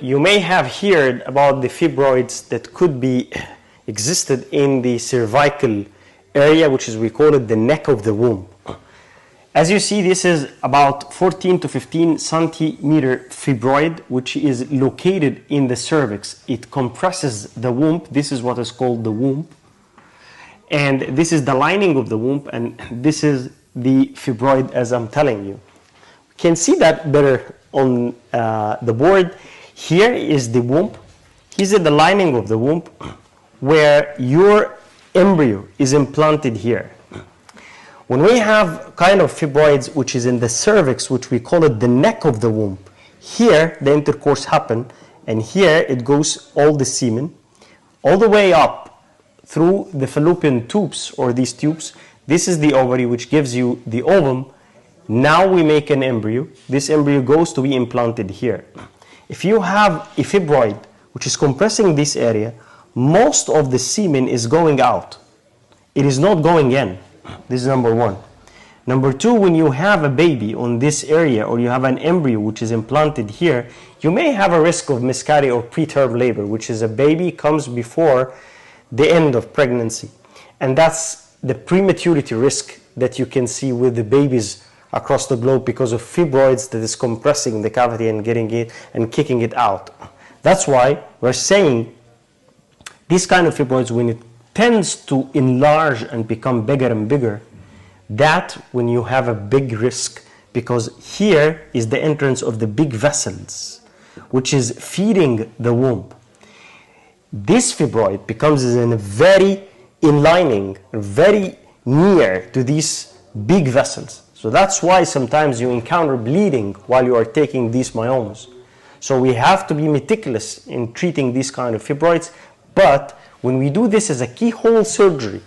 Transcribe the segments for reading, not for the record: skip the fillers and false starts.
you may have heard about the fibroids that could be existed in the cervical area, which is, we call it the neck of the womb. As you see, this is about 14 to 15 centimeter fibroid, which is located in the cervix. It compresses the womb. This is what is called the womb. And this is the lining of the womb, and this is the fibroid, as I'm telling you. You can see that better on the board. Here is the womb. Here's the lining of the womb where your embryo is implanted here. When we have kind of fibroids which is in the cervix, which we call it the neck of the womb, here the intercourse happens, and here it goes all the semen all the way up through the fallopian tubes, or these tubes. This is the ovary, which gives you the ovum. Now we make an embryo. This embryo goes to be implanted here. If you have a fibroid which is compressing this area, most of the semen is going out. It is not going in. This is number one. Number two, when you have a baby on this area, or you have an embryo which is implanted here, you may have a risk of miscarriage or preterm labor, which is a baby comes before the end of pregnancy. And that's the prematurity risk that you can see with the babies across the globe because of fibroids that is compressing the cavity and getting it and kicking it out. That's why we're saying this kind of fibroids, when it tends to enlarge and become bigger and bigger, that when you have a big risk, because here is the entrance of the big vessels which is feeding the womb. This fibroid becomes in a very inlining, very near to these big vessels. So that's why sometimes you encounter bleeding while you are taking these myomas. So we have to be meticulous in treating these kind of fibroids. But when we do this as a keyhole surgery,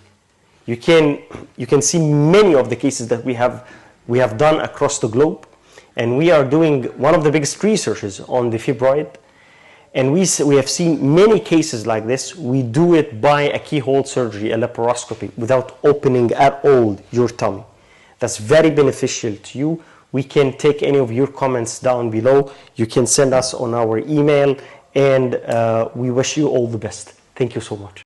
you can see many of the cases that we have done across the globe, and we are doing one of the biggest researches on the fibroid, and we have seen many cases like this. We do it by a keyhole surgery, a laparoscopy, without opening at all your tummy. That's very beneficial to you. We can take any of your comments down below. You can send us on our email, and we wish you all the best. Thank you so much.